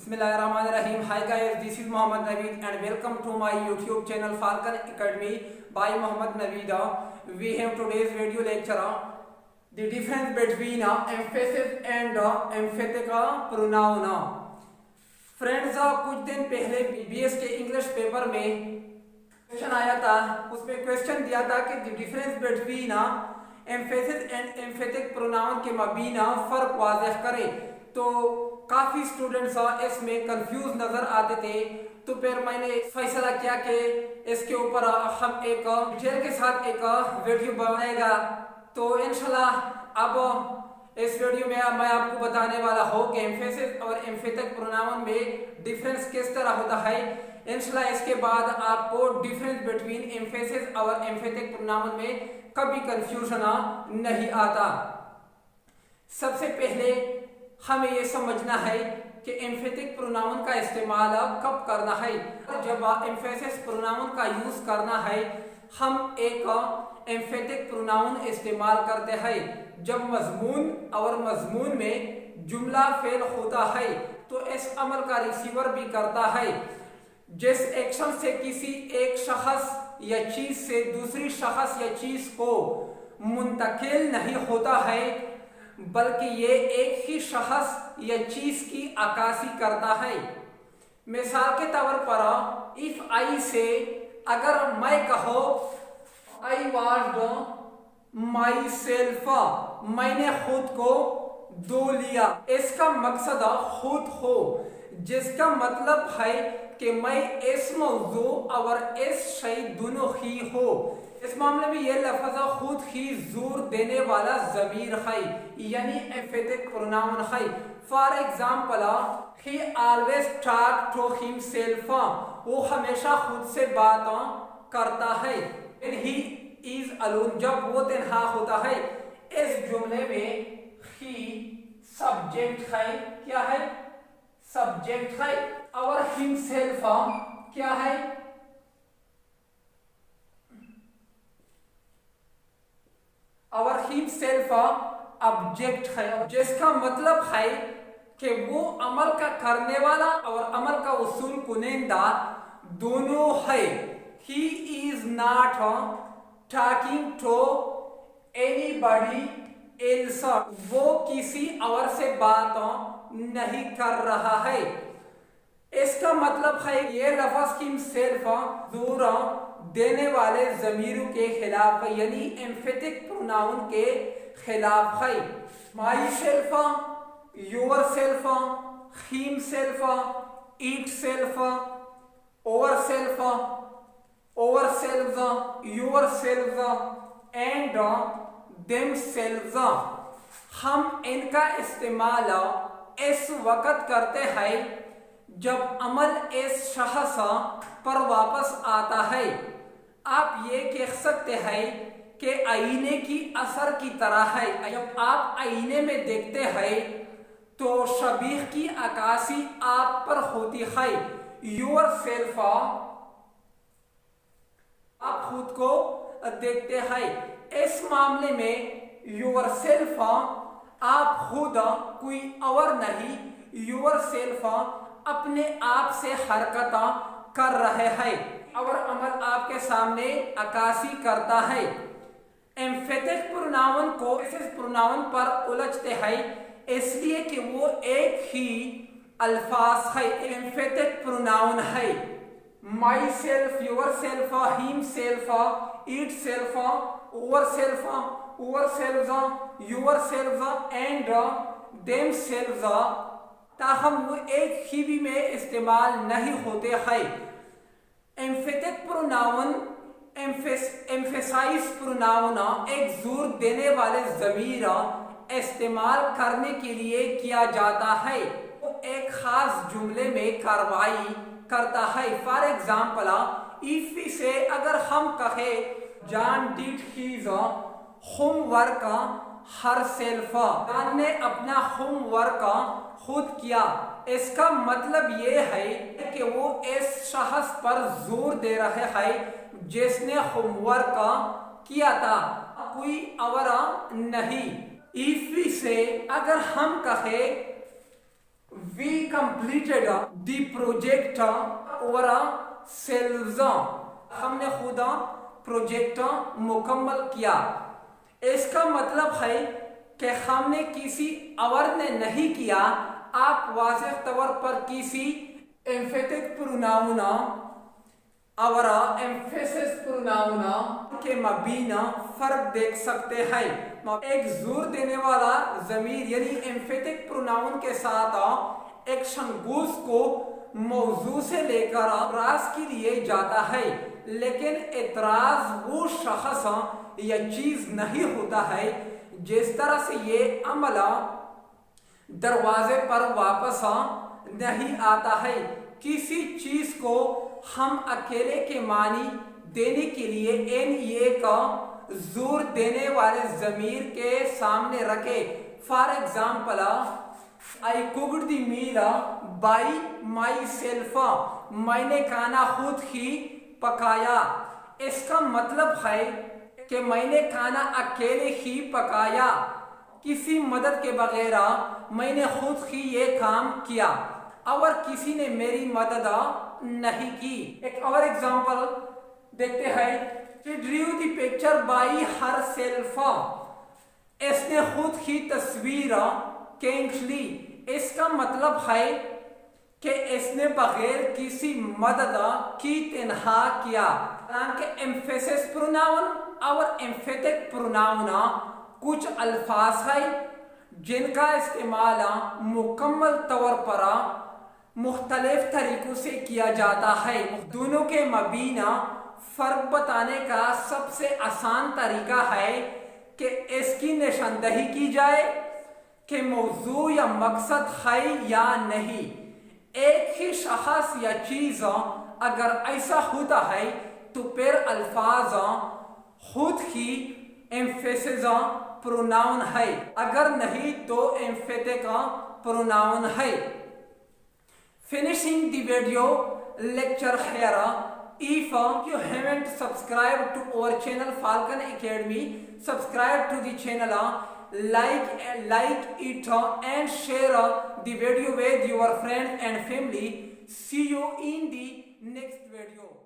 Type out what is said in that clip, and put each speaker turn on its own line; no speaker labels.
Bismillahirrahmanirrahim. Hi guys, this is Muhammad Naveed and welcome to my YouTube channel Falcon Academy by Muhammad Naveed. We have today's video lecture, the difference between emphasis and emphatic pronoun. Friends, कुछ दिन पहले BBS के English paper में question आया था, उसमें question दिया था कि the difference between emphasis and emphatic pronoun के मबीन फर्क वाज़ेह करें। तो काफ़ी स्टूडेंट्स इसमें कंफ्यूज नज़र आते थे, तो फिर मैंने फैसला किया कि इसके ऊपर हम एक डिटेल के साथ एक वीडियो बनाएगा। तो इंशाल्लाह अब इस वीडियो में मैं आपको बताने वाला हूँ कि एम्फेसिस और एम्फेटिक प्रोनाउन में डिफरेंस किस तरह होता है। इंशाल्लाह इसके बाद आपको डिफरेंस बिटवीन एम्फेसिस और एम्फेटिक प्रोनाउन में कभी कंफ्यूजन नहीं आता। सबसे पहले हमें ये समझना है कि एम्फेटिक प्रोनाउन का इस्तेमाल कब करना है। जब एम्फेसिस प्रोनाउन का यूज करना है, हम एक एम्फेटिक प्रोनाउन इस्तेमाल करते हैं जब मजमून और मजमून में जुमला फेल होता है, तो इस अमल का रिसीवर भी करता है। जिस एक्शन से किसी एक शख्स या चीज से दूसरी शख्स या चीज को मुंतकिल नहीं होता है, बल्कि ये एक ही शख्स या चीज की अक्कासी करता है। मिसाल के तौर पर इफ आई से अगर मैं कहो आई वॉश्ड माई सेल्फ, मैंने खुद को धो लिया, इसका मकसद खुद हो, जिसका मतलब है कि मैं इस मौजू और इस शय दोनों ही हो। इस मामले में यह लफ्ज़ खुद ही जोर देने वाला ज़मीर है, यानी एम्फेटिक प्रोनाउन है। For example, he always talk to himself, वो हमेशा खुद से बात करता है। ही इज अलोन, जब वो तन्हा होता है। इस जुमले में ही सब्जेक्ट है, क्या है? सब्जेक्ट है। और हिमसेल्फ क्या है? और हिमसेल्फ ऑब्जेक्ट है, जिसका मतलब है कि वो अमल का करने वाला और अमल का उसूल कुनेंदा दोनों है। He is not talking to anybody else, वो किसी और से बात नहीं कर रहा है। इसका मतलब है ये लफ्ज़ हिमसेल्फ जोर देने वाले ज़मीरों के खिलाफ है, यानी एम्फेटिक प्रोनाउन के खिलाफ है। Myself, yourself, himself, itself, ourself, ourselves, yourselves and them selves. हम इनका इस्तेमाल इस वक्त करते हैं जब अमल इस शख्स पर वापस आता है। आप ये कह सकते हैं कि आईने की असर की तरह है। जब आप आईने में देखते हैं तो शबीह की अक्कासी आप पर होती है। योर सेल्फ, आप खुद को देखते हैं। इस मामले में योर सेल्फ आप खुद कोई और नहीं, योर सेल्फ अपने आप से हरकत कर रहे हैं और अमल आपके सामने अक्कासी करता है। एम्फेटिक प्रोनाउन को इस प्रोनाउन पर उलझते हैं इसलिए कि वो एक ही अल्फाज है, एम्फेटिक प्रोनाउन है। Myself, yourself, himself, itself, ourself, ourselves, yourselves and themselves, ताहम वो एक ही भी में इस्तेमाल नहीं होते हैं। एम्फेटिक प्रोनाउन एम्फेसाइज प्रोनाउन एक जोर देने वाले ज़मीर इस्तेमाल करने के लिए किया जाता है। वो एक खास जुमले में कार्रवाई करता है। फॉर एग्जाम्पल, इफ से अगर हम कहे John did his homework herself, John ने अपना होमवर्क खुद किया, इसका मतलब ये है कि वो इस शख्स पर जोर दे रहे हैं जिसने होमवर्क किया था, कोई और नहीं। इफ से अगर हम कहे we completed the project ourselves. हमने खुद प्रोजेक्ट मुकम्मल किया. इसका मतलब है कि हमने किसी और ने नहीं किया. आप वाज़ेह तौर पर किसी एम्फेटिक प्रोनाउन और एम्फेसिस प्रोनाउन के मबीना फर्क देख सकते हैं. एक जोर देने वाला ज़मीर यानी एम्फेटिक प्रोनाउन के साथ एक शंगूस को मौजू से लेकर एतराज के लिए जाता है, लेकिन एतराज वो शख्स या चीज़ नहीं होता है जिस तरह से ये अमल दरवाजे पर वापस नहीं आता है. किसी चीज को हम अकेले के मानी देने के लिए ये का जोर देने वाले जमीर के सामने रखे. For example, I cooked the meal by myself. मैंने खाना खुद ही पकाया. इसका मतलब है कि मैंने खाना अकेले ही पकाया, किसी मदद के बगैर मैंने खुद ही ये काम किया और किसी ने मेरी मदद नहीं की. एक और एग्जांपल देखते हैं. She drew the picture by herself. इसने खुद ही तस्वीर खींची. इसका मतलब है कि इसने बगैर किसी मदद की तन्हा किया. हालांकि एम्फेसिस प्रोनाउन और एम्फेटिक प्रोनाउन कुछ अल्फाज है जिनका इस्तेमाल मुकम्मल तौर पर मुख्तलिफ तरीकों से किया जाता है. दोनों के मबीना फ़र्क बताने का सबसे आसान तरीका है कि इसकी निशानदही की जाए कि मौजू या मकसद है या नहीं. एक ही शख्स या चीज़ अगर ऐसा होता है तो फिर अल्फाज खुद ही एम्फेसिस प्रोनाउन है, अगर नहीं तो एम्फेटिक प्रोनाउन है. Finishing the video lecture here. If you haven't subscribed to our channel Falcon Academy, subscribe to the channel, like it and share the video with your friends and family. See you in the next video.